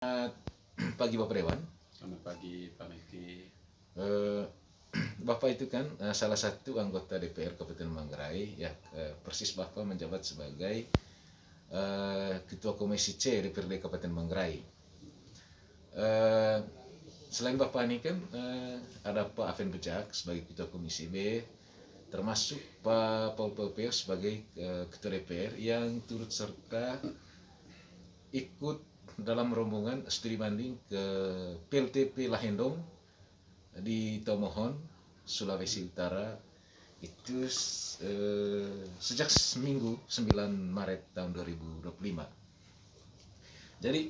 Selamat pagi Bapak Dewan. Selamat pagi Pak Meki. Eh, Bapak itu kan salah satu anggota DPR Kabupaten Manggarai ya. Persis Bapak menjabat sebagai Ketua Komisi C DPRD Kabupaten Manggarai. Selain Bapak ini kan ada Pak Afen Bejak sebagai Ketua Komisi B, termasuk Pak Paul Popeo sebagai Ketua DPR yang turut serta ikut dalam rombongan studi banding ke PLTP Lahendong di Tomohon, Sulawesi Utara itu sejak Minggu 9 Maret tahun 2025. Jadi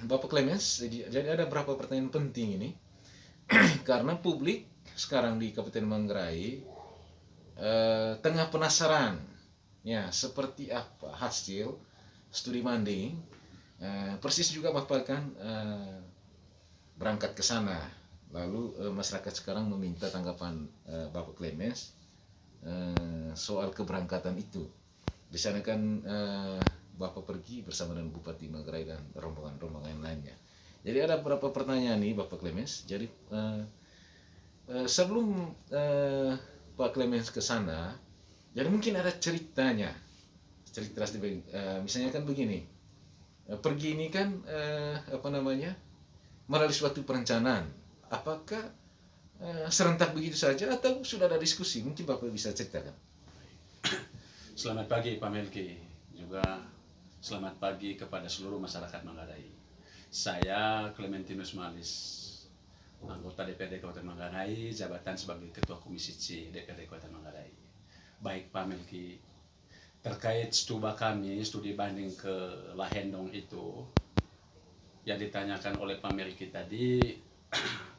Bapak Clemens, jadi ada beberapa pertanyaan penting ini karena publik sekarang di Kabupaten Manggarai tengah penasaran ya seperti apa hasil studi banding. Persis juga Bapak kan berangkat ke sana. Lalu masyarakat sekarang meminta tanggapan Bapak Clemens soal keberangkatan itu. Di sana kan Bapak pergi bersama dengan Bupati Manggarai dan rombongan-rombongan lainnya. Jadi ada beberapa pertanyaan nih Bapak Clemens. Jadi sebelum Pak Clemens ke sana, jadi mungkin ada ceritanya. Cerita misalnya kan begini. Pergi ini kan melalui suatu perencanaan. Apakah serentak begitu saja atau sudah ada diskusi? Mungkin Bapak bisa ceritakan. Selamat pagi Pak Melki. Juga selamat pagi kepada seluruh masyarakat Manggarai. Saya Clementinus Malis, anggota DPRD Kabupaten Manggarai, jabatan sebagai Ketua Komisi C DPRD Kabupaten Manggarai. Baik Pak Melki, terkait studi banding ke Lahendong itu yang ditanyakan oleh Pak Melki tadi,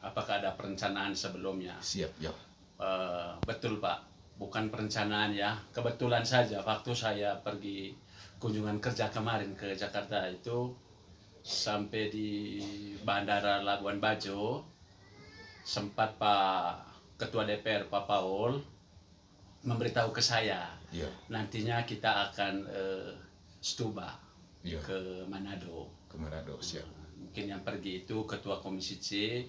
apakah ada perencanaan sebelumnya? Siap, ya. Betul Pak, bukan perencanaan ya. Kebetulan saja waktu saya pergi kunjungan kerja kemarin ke Jakarta itu, sampai di Bandara Labuan Bajo, sempat Pak Ketua DPR Pak Paul memberitahu ke saya, Ya. nantinya kita akan stuba Ya. ke Manado. Ke Manado, siap. Mungkin yang pergi itu Ketua Komisi C,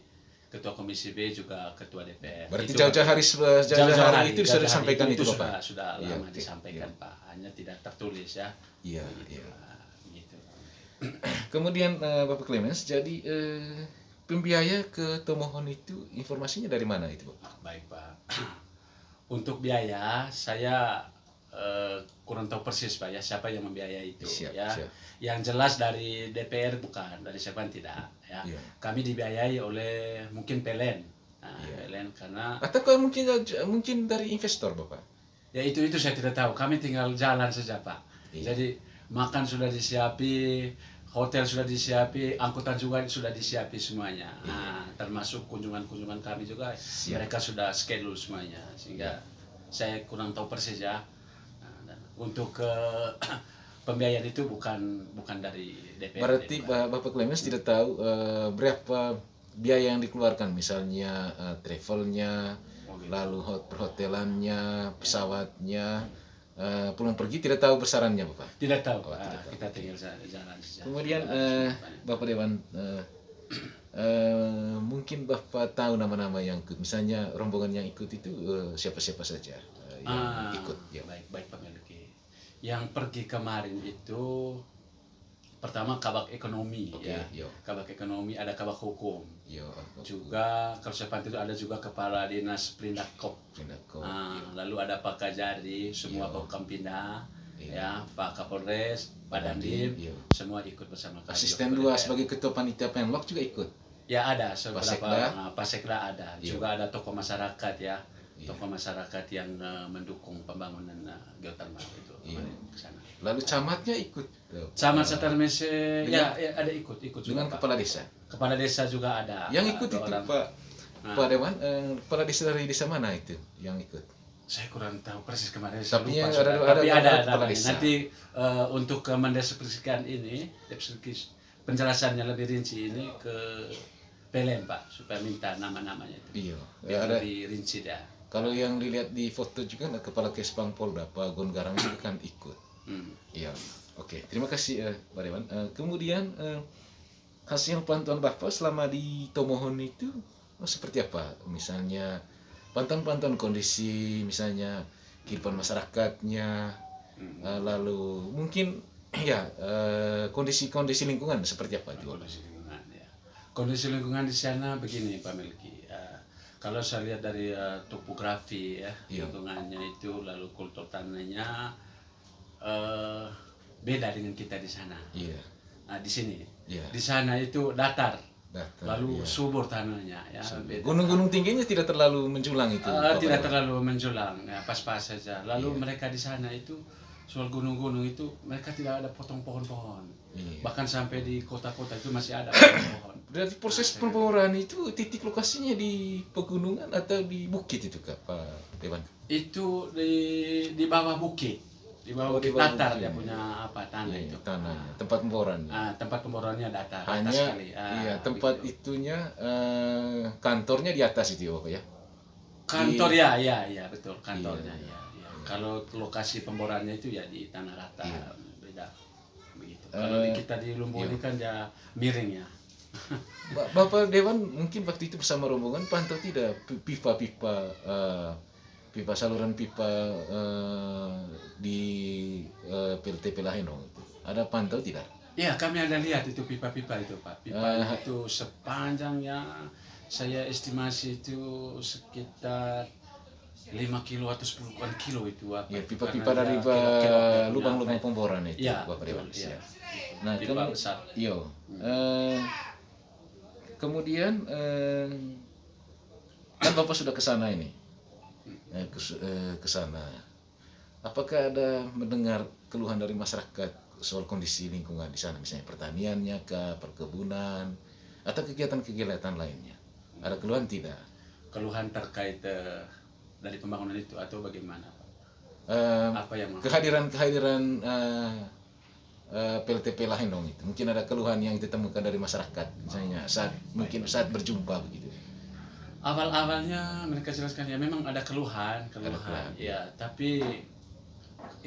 Ketua Komisi B, juga Ketua DPR. Berarti Itu jauh-jauh hari itu sudah disampaikan itu Bapak? Sudah Ya, lama disampaikan Pak, hanya tidak tertulis ya. Iya, Begitu, iya. Gitu. Kemudian Bapak Clemens, jadi pembiaya ke Tomohon itu informasinya dari mana itu Bapak? Baik Pak. Untuk biaya saya kurang tahu persis Pak ya, siapa yang membiayai itu. Siap, ya. siap. Yang jelas dari DPR bukan, dari siapa tidak ya. Iya. Kami dibiayai oleh mungkin PLN. Nah, Iya. PLN karena Atau kalau mungkin dari investor Bapak? ya itu saya tidak tahu. Kami tinggal jalan saja Pak. Iya. Jadi makan sudah disiapi, hotel sudah disiapi, angkutan juga sudah disiapi semuanya. Nah, termasuk kunjungan-kunjungan kami juga, mereka sudah schedule semuanya, sehingga saya kurang tahu persis ya. Nah, dan untuk pembiayaan itu bukan dari DPR. Berarti Bapak Clemens tidak tahu berapa biaya yang dikeluarkan, misalnya travelnya, lalu perhotelannya, pesawatnya, pulang pergi tidak tahu besarannya Bapak? Tidak tahu, Oh, tidak tahu. kita tinggal jalan saja. Kemudian Bapak Dewan, mungkin Bapak tahu nama-nama yang ikut, misalnya rombongan yang ikut itu siapa-siapa saja yang ikut? Ya. Baik Pak Melki. Yang pergi kemarin itu pertama kabak ekonomi, Oke, ya. yo. Kabak ekonomi, ada kabak hukum. Yo, Juga kalau saya pantau itu ada juga kepala dinas Perindakop. Pindako. Lalu ada Pak Kajari, semua Iya. Pak Kampinda, Iya. ya, Pak Kapolres, Pak Dandim, Iya. semua ikut bersama kami. Asisten juga 2 DPR. sebagai ketua panitia penlok juga ikut. Ya ada beberapa, Sekda? Pak Sekda ada, Iya. juga ada tokoh masyarakat ya, Iya. tokoh masyarakat yang mendukung pembangunan geotermal itu. Iya. Ke sana. Lalu camatnya ikut. Camat Setarmese Dengan- ya ada ikut juga Dengan Pak. kepala desa. Kepala desa juga ada. Yang ikut 2 itu orang. Pak Dewan, kepala desa dari desa mana itu yang ikut? Saya kurang tahu persis kemarin. Tapi saya lupa yang sudah. ada Tapi ada kepala namanya. desa. Nanti untuk mendeskripsikan ini, penjelasannya lebih rinci ini ke PLN Pak, supaya minta nama-namanya itu. Iya. Biar Ada. lebih rinci dah. Kalau yang dilihat di foto juga kepala Kespang Polda Pak Gon Garang itu kan ikut. Iya. Oke. Terima kasih Pak Dewan. Kemudian hasil pantauan Bapak selama di Tomohon itu seperti apa? Misalnya pantauan-pantauan kondisi, misalnya kehidupan masyarakatnya, lalu mungkin ya kondisi-kondisi lingkungan seperti apa itu? Kondisi lingkungan ya. Kondisi lingkungan di sana begini Pak Melki. Kalau saya lihat dari topografi ya, Iya. lingkungannya itu, lalu kultur tanahnya beda dengan kita di sana. Iya. Nah, di sini. Iya. Di sana itu datar, Datar, lalu iya. subur tanahnya ya. Beda. Gunung-gunung tingginya tidak terlalu menjulang itu. Pak Tidak Dewan? terlalu menjulang, ya, pas-pas saja. Lalu Iya. mereka di sana itu soal gunung-gunung itu mereka tidak ada potong pohon-pohon. Iya. Bahkan sampai di kota-kota itu masih ada pohon-pohon. Berarti proses pembangunan itu titik lokasinya di pegunungan atau di bukit itu Kak Pak Dewan? Itu di bawah bukit, di bawah Oh, di bukit bawah datar bukit. dia punya apa tanah Iya, itu. tanahnya, tempat pemborannya. Tempat pemborannya datar, atas Hanya sekali. iya, tempat begitu. itunya kantornya di atas itu ya Bapak ya. Kantor ya, betul kantornya Iya. ya. Kalau lokasi pemborannya itu ya di tanah rata, Iya. beda begitu. Kalau di kita di Lumbung iya. ini kan ya miring ya. Bapak Dewan mungkin waktu itu bersama rombongan pantau tidak pipa-pipa pipa saluran pipa di PLTP Lahenong itu ada pantau tidak? Ya, kami ada lihat itu pipa-pipa itu Pak. Pipa itu sepanjangnya saya estimasi itu sekitar 5 kilo atau 10 kilo itu apa? Ya, itu, pipa-pipa karena dari dia kilo-kilo dia punya lubang-lubang apa itu. pemboran itu Ya, Bapak Dewan. betul, ya. Nah, Pipa besar. Kemudian kan Bapak sudah ke sana ini, ke sana. Apakah ada mendengar keluhan dari masyarakat soal kondisi lingkungan di sana, misalnya pertaniannya, perkebunan, atau kegiatan-kegiatan lainnya? Ada keluhan tidak? Keluhan terkait dari pembangunan itu atau bagaimana Pak? Apa yang Kehadiran PLTP Lahenong itu mungkin ada keluhan yang ditemukan dari masyarakat, misalnya mungkin saat berjumpa begitu. Awal-awalnya mereka jelaskan ya memang ada keluhan ya, tapi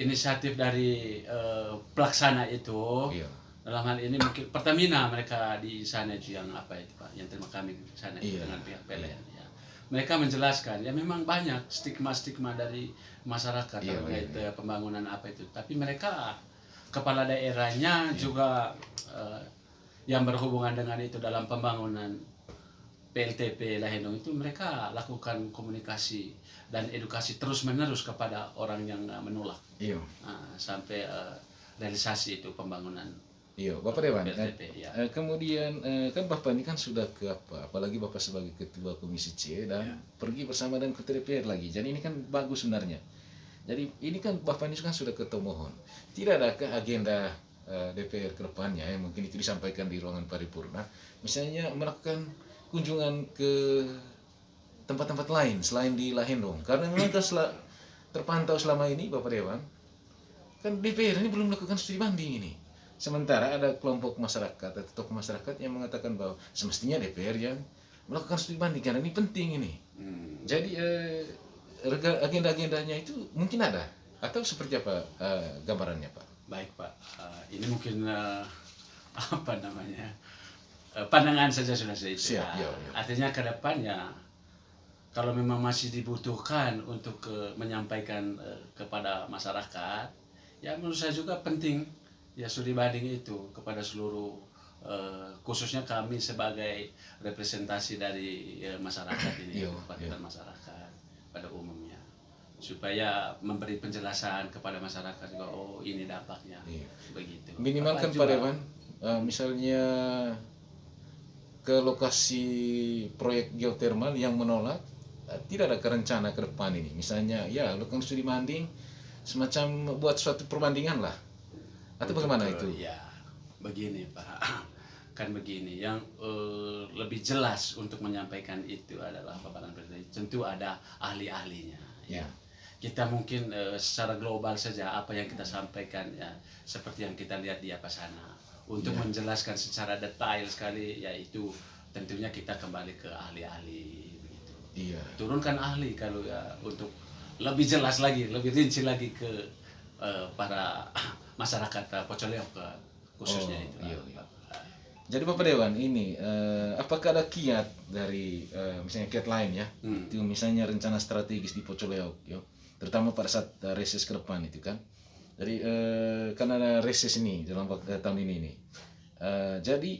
inisiatif dari pelaksana itu Iya. dalam hal ini mungkin Pertamina mereka di sana itu yang apa itu Pak, yang terima kami di sana Iya. dengan pihak PLN ya. Mereka menjelaskan ya memang banyak stigma-stigma dari masyarakat terkait pembangunan apa itu, tapi mereka kepala daerahnya juga yang berhubungan dengan itu dalam pembangunan PLTP Lahenong itu mereka lakukan komunikasi dan edukasi terus-menerus kepada orang yang menolak. Iya. Sampai realisasi itu pembangunan. Iya, Bapak Dewan. PLTP, ya. Kemudian kan Bapak ini kan sudah ke apalagi Bapak sebagai ketua Komisi C dan pergi bersama dengan ketua DPR lagi. Jadi ini kan bagus sebenarnya. Jadi ini kan Bapak ini kan sudah ke Tomohon. Tidak adakah agenda DPR ke depannya yang mungkin itu disampaikan di ruangan paripurna, misalnya melakukan kunjungan ke tempat-tempat lain selain di Lahenong, karena memang terpantau selama ini Bapak Dewan kan DPR ini belum melakukan studi banding ini, sementara ada kelompok masyarakat atau tokoh masyarakat yang mengatakan bahwa semestinya DPR yang melakukan studi banding karena ini penting ini. Jadi agenda-agendanya itu mungkin ada atau seperti apa gambarannya Pak? Baik Pak, ini mungkin apa namanya pandangan saja sudah itu. Siap, ya. Artinya ke depan ya kalau memang masih dibutuhkan untuk menyampaikan kepada masyarakat, ya menurut saya juga penting ya studi banding itu kepada seluruh khususnya kami sebagai representasi dari masyarakat ini, kepada masyarakat pada umumnya, supaya memberi penjelasan kepada masyarakat juga, oh ini dampaknya, begitu. Minimal kan Pak Dewan, misalnya ke lokasi proyek geotermal yang menolak, tidak ada rencana ke depan ini, misalnya ya lakukan studi banding, semacam buat suatu perbandingan lah, atau bagaimana itu? Ya begini Pak, kan begini, yang lebih jelas untuk menyampaikan itu adalah paparan presiden, tentu ada ahli-ahlinya ya. Kita mungkin secara global saja apa yang kita sampaikan ya seperti yang kita lihat di apa sana. Untuk menjelaskan secara detail sekali yaitu tentunya kita kembali ke ahli-ahli begitu. Turunkan ahli kalau ya untuk lebih jelas lagi, lebih rinci lagi ke para masyarakat Pocoleok khususnya itu. Jadi Bapak Dewan ini apakah ada kiat dari misalnya kiat lain ya? Itu misalnya rencana strategis di Pocoleok, yo, terutama pada saat reses ke depan itu kan. Jadi kan ada reses ini dalam tahun ini nih. Jadi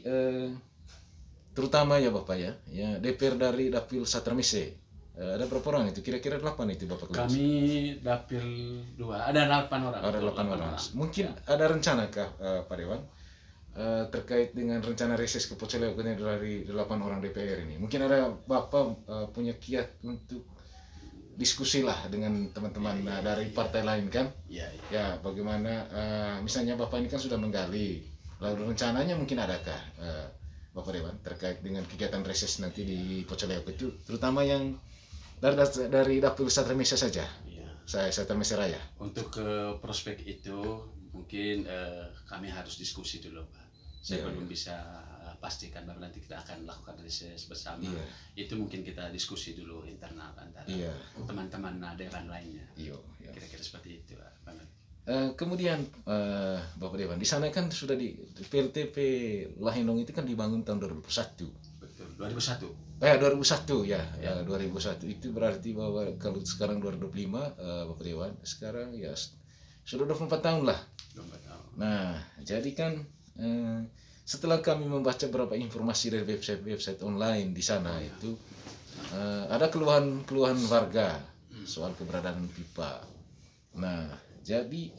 terutama ya Bapak ya DPR dari Dapil Satramise. Ada berapa orang itu? Kira-kira 8 itu Bapak Kelus? Kami dapil 2, ada 8 orang. Ada 8 orang. Mungkin ada rencana kah Pak Dewan terkait dengan rencana reses ke Pocoleok dari 8 orang DPR ini? Mungkin ada Bapak punya kiat untuk diskusi lah dengan teman-teman dari partai lain kan? Ya, bagaimana misalnya Bapak ini kan sudah menggali. Lalu rencananya mungkin adakah Bapak Dewan terkait dengan kegiatan reses nanti di Pocoleok itu, terutama yang dari Dapil Satramise saja, Satramise Raya. Untuk ke prospek itu mungkin kami harus diskusi dulu Pak. Saya belum bisa pastikan bahwa nanti kita akan lakukan reses bersama. Itu mungkin kita diskusi dulu internal antara teman-teman daerah lainnya. Kira-kira seperti itu Pak. Kemudian Bapak Dewan, di sana kan sudah di PLTP Lahendong itu kan dibangun tahun 2001. Betul, 2001. 2001 ya. 2001 itu berarti bahwa kalau sekarang 2025 Bapak Dewan, sekarang ya sudah 24 tahun lah. 24 tahun. Nah, jadi kan setelah kami membaca beberapa informasi dari website online di sana itu ada keluhan warga soal keberadaan pipa. Nah, jadi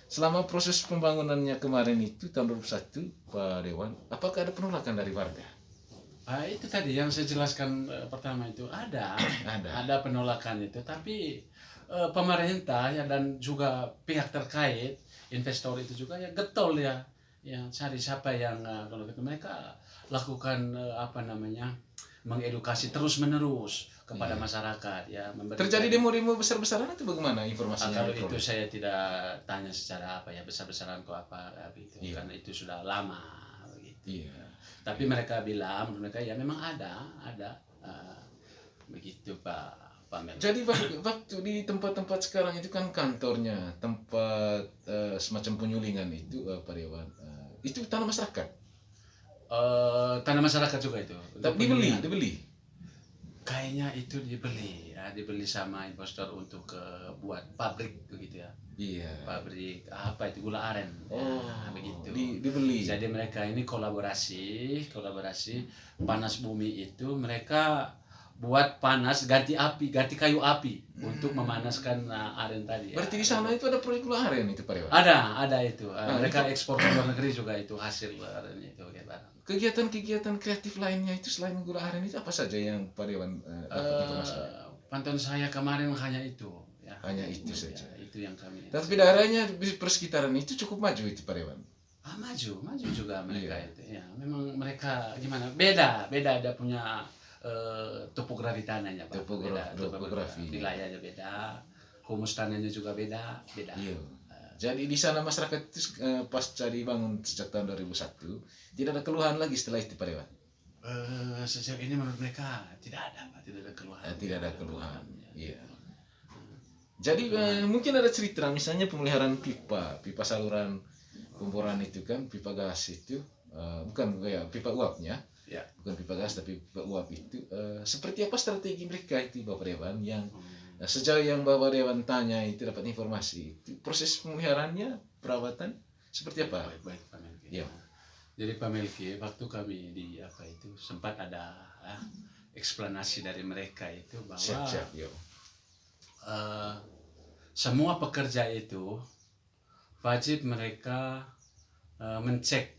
selama proses pembangunannya kemarin itu tahun 2001 Pak Dewan, apakah ada penolakan dari warga? Itu tadi yang saya jelaskan pertama itu ada penolakan itu, tapi pemerintah ya dan juga pihak terkait investor itu juga ya getol ya cari siapa yang kalau gitu mereka lakukan mengedukasi terus menerus kepada masyarakat ya. Terjadi demo-demo besar-besaran itu bagaimana informasinya? Kalau itu saya tidak tanya secara besar-besaran kok gitu karena itu sudah lama begitu. Tapi mereka bilang menurut mereka ya memang ada begitu Pak Mel. Jadi waktu di tempat-tempat sekarang itu kan kantornya, tempat semacam penyulingan itu Pak Dewan, itu tanah masyarakat. Tanah masyarakat juga itu. Tapi dibeli. Kayaknya itu dibeli sama investor untuk buat pabrik begitu ya. Pabrik apa itu gula aren. Begitu. Dibeli. Jadi mereka ini kolaborasi panas bumi itu mereka buat panas ganti kayu api untuk memanaskan aren tadi. Berarti di sana itu ada proyek gula aren itu Pak Dewan? Ada itu. Mereka ekspor ke luar negeri juga itu hasil aren itu Kegiatan kreatif lainnya itu selain gula aren itu apa saja yang Pak Dewan dapat informasinya? Pantauan saya kemarin hanya itu ya. Hanya itu saja. Itu yang kami. Tapi daerahnya di persekitaran itu cukup maju itu Pak Dewan. Maju juga mereka itu ya. Memang mereka gimana? Beda ada punya topografi tanahnya Pak. Topografi. Wilayahnya beda. Humus tanahnya juga beda. Jadi di sana masyarakat itu pasca dibangun sejak tahun 2001 tidak ada keluhan lagi setelah itu Pak Dewan? Sejauh ini menurut mereka tidak ada Pak, tidak ada keluhan. Tidak ada keluhan. Jadi mungkin ada cerita misalnya pemeliharaan pipa saluran pemboran itu kan, pipa gas itu bukan kayak pipa uapnya. Bukan pipa gas tapi pipa uap itu seperti apa strategi mereka itu Bapak Dewan yang sejauh yang Bapak Dewan tanya itu dapat informasi itu proses pemeliharaannya perawatan seperti apa? Baik Pak Melki. Jadi Pak Melki waktu kami di itu sempat ada eksplanasi dari mereka itu bahwa semua pekerja itu wajib mereka mencek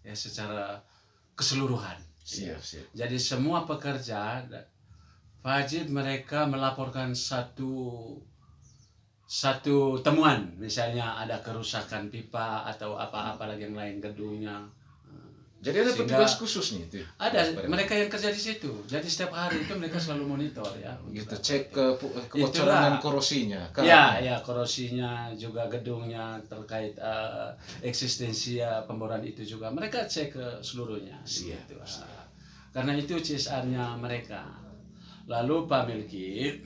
ya secara keseluruhan. Jadi semua pekerja wajib mereka melaporkan satu temuan, misalnya ada kerusakan pipa atau apa lagi yang lain gedungnya. Jadi ada petugas khusus nih itu. Ada mereka yang kerja di situ. Jadi setiap hari itu mereka selalu monitor ya. Gitu cek kebocoran dan korosinya. Ya korosinya juga gedungnya terkait eksistensi pemboran itu juga mereka cek ke seluruhnya. Gitu. Karena itu CSR-nya mereka. Lalu Pak Melki,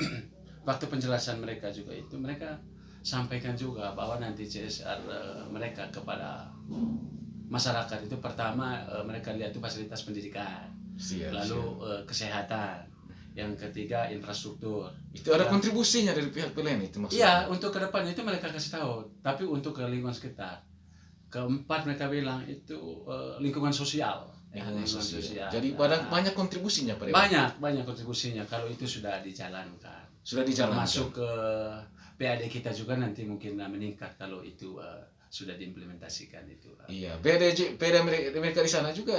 waktu penjelasan mereka juga itu mereka sampaikan juga bahwa nanti CSR mereka kepada masyarakat itu pertama mereka lihat itu fasilitas pendidikan, Siap, lalu siap. kesehatan, yang ketiga infrastruktur. Itu ada Ya. kontribusinya dari pihak PLN itu maksudnya. Iya, untuk ke depan itu mereka kasih tahu, tapi untuk ke lingkungan sekitar. Keempat mereka bilang itu lingkungan sosial. Lingkungan sosial. sosial. Jadi Nah, banyak kontribusinya Pak Dewan. banyak kontribusinya kalau itu sudah dijalankan. Sudah dijalankan. Masuk ke PAD kita juga nanti mungkin meningkat kalau itu sudah diimplementasikan itu. Iya, PAD mereka di sana juga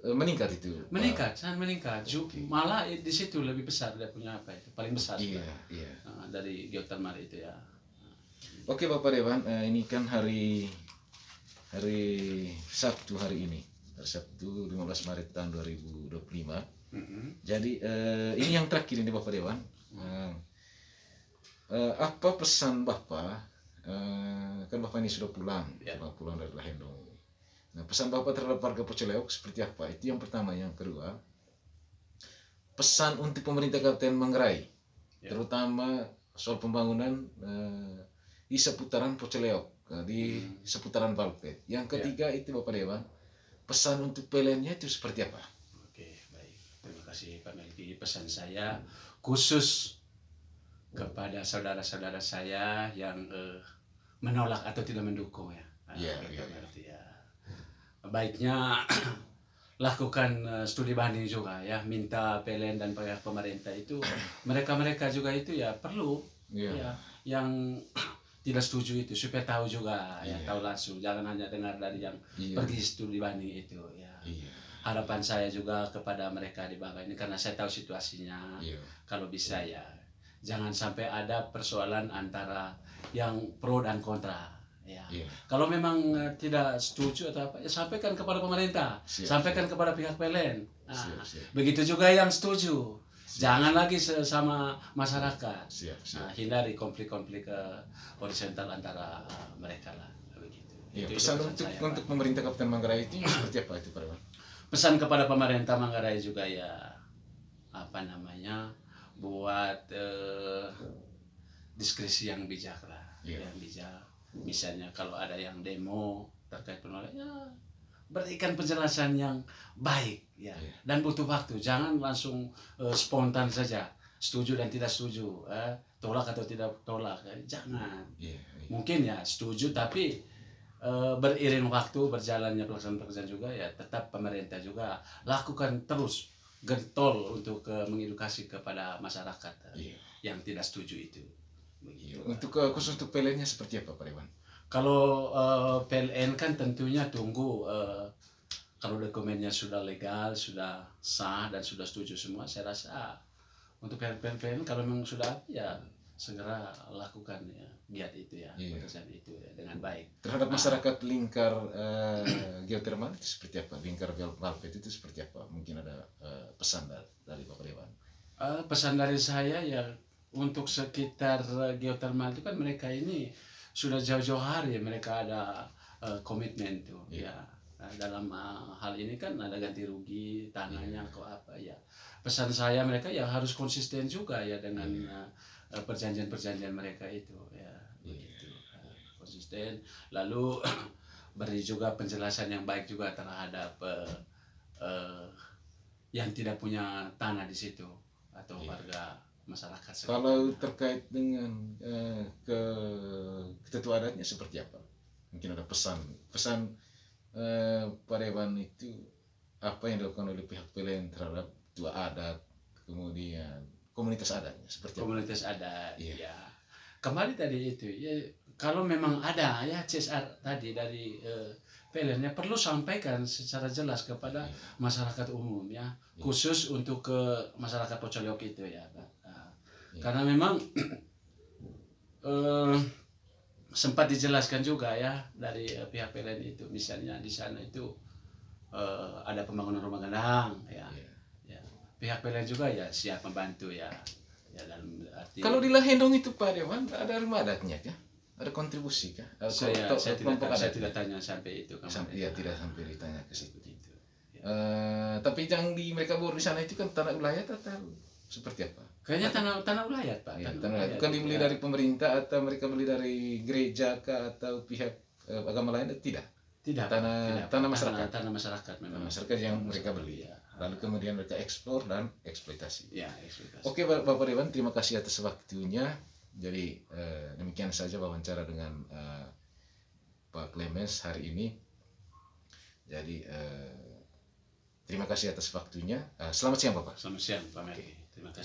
meningkat itu. Meningkat, sangat meningkat. Oke. Malah di situ lebih besar dia punya apa itu, paling besar. Iya, iya. Dari geothermal itu ya. Oke Bapak Dewan, ini kan hari Sabtu hari ini. Hari Sabtu 15 Maret tahun 2025. Jadi ini yang terakhir ini Bapak Dewan. Apa pesan Bapak? Kan Bapak ini sudah pulang, Ya. pulang dari Lahendong. Nah, pesan Bapak terhadap warga Poceleok seperti apa? Itu yang pertama. Yang kedua, pesan untuk pemerintah Kabupaten Manggarai, Ya. terutama soal pembangunan di seputaran Poceleok, di seputaran Valpet. Yang ketiga itu Bapak Dewan, pesan untuk PLN-nya itu seperti apa? Oke, baik. Terima kasih Pak Melki. Pesan saya khusus kepada saudara-saudara saya yang menolak atau tidak mendukung ya. Iya, Gitu iya. berarti ya. Baiknya lakukan studi banding juga ya, minta PLN dan pihak pemerintah itu mereka juga itu ya perlu Iya. ya yang tidak setuju itu supaya tahu juga ya, Iya. tahu langsung, jangan hanya dengar dari yang Iya. pergi studi banding itu ya. Iya. Harapan saya juga kepada mereka di bawah ini karena saya tahu situasinya. Iya. Kalau bisa ya jangan sampai ada persoalan antara yang pro dan kontra ya. Iya. Kalau memang tidak setuju atau apa ya sampaikan kepada pemerintah, Siap, sampaikan kepada pihak PLN. Nah, Siap. begitu juga yang setuju. Jangan lagi sama masyarakat. Siap. Nah, hindari konflik-konflik horizontal antara mereka lah begitu. Iya, Itu pesan pesan saya, untuk Pak. pemerintah Kabupaten Manggarai itu seperti apa itu Pak Dewan? Pesan kepada pemerintah Manggarai juga ya apa namanya buat diskresi yang bijak lah, Iya. yang bijak. Misalnya kalau ada yang demo terkait penolakan, ya berikan penjelasan yang baik ya, Iya. dan butuh waktu. Jangan langsung spontan saja, setuju dan tidak setuju, tolak atau tidak tolak, jangan. Iya. Mungkin ya setuju tapi beriring waktu berjalannya pelaksanaan pekerjaan juga ya tetap pemerintah juga lakukan terus getol untuk mengedukasi kepada masyarakat Iya. yang tidak setuju itu. Begitu. Untuk khusus untuk PLN-nya seperti apa Pak Dewan? Kalau PLN kan tentunya tunggu kalau dokumennya sudah legal, sudah sah dan sudah setuju semua, saya rasa untuk PLN kalau memang sudah ya segera lakukan ya giat itu ya, Iya. pekerjaan itu ya, dengan baik. Terhadap masyarakat lingkar geotermal itu seperti apa? Lingkar Valpet itu seperti apa? Mungkin ada pesan dari Bapak Dewan. Pesan dari saya ya untuk sekitar geotermal itu kan mereka ini sudah jauh-jauh hari mereka ada komitmen tuh ya. Nah, dalam hal ini kan ada ganti rugi tanahnya kok apa ya. Pesan saya mereka ya harus konsisten juga ya dengan perjanjian-perjanjian mereka itu ya. Begitu. Konsisten lalu beri juga penjelasan yang baik juga terhadap yang tidak punya tanah di situ atau warga masyarakat sekitar. Kalau terkait dengan ketentuan adatnya seperti apa? Mungkin ada pesan Pak Dewan itu apa yang dilakukan oleh pihak PLN terhadap tua adat, kemudian komunitas adatnya seperti apa? Komunitas adat Iya. ya. Kembali tadi itu ya kalau memang ada ya CSR tadi dari PLN-nya perlu sampaikan secara jelas kepada masyarakat umum ya, khusus untuk ke masyarakat Poceleok itu ya, Pak. Karena memang sempat dijelaskan juga ya dari pihak PLN itu, misalnya di sana itu ada pembangunan rumah gadang ya. Ya. Pihak PLN juga ya siap membantu ya. Ya dalam arti Kalau di Lahendong itu Pak Dewan ada rumah adatnya kah? Ada kontribusi kah? saya tidak tanya sampai itu Iya, tidak sampai ditanya ke situ. Begitu. Tapi yang mereka bor di sana itu kan tanah ulayat atau seperti apa? Kayaknya tanah ulayat Pak. Ya, tanah ulayat. Bukan dibeli dari pemerintah atau mereka beli dari gereja kah atau pihak agama lain? Tidak. Tidak, Tanah- tidak. tanah masyarakat. Tanah masyarakat memang. Masyarakat yang mereka beli. Ya. Lalu kemudian mereka eksplor dan eksploitasi. Ya, eksploitasi. Oke Bapak Dewan, terima kasih atas waktunya. Jadi demikian saja wawancara dengan Pak Clemens hari ini. Jadi terima kasih atas waktunya. Selamat siang Bapak. Selamat siang Pak Melki. Terima kasih.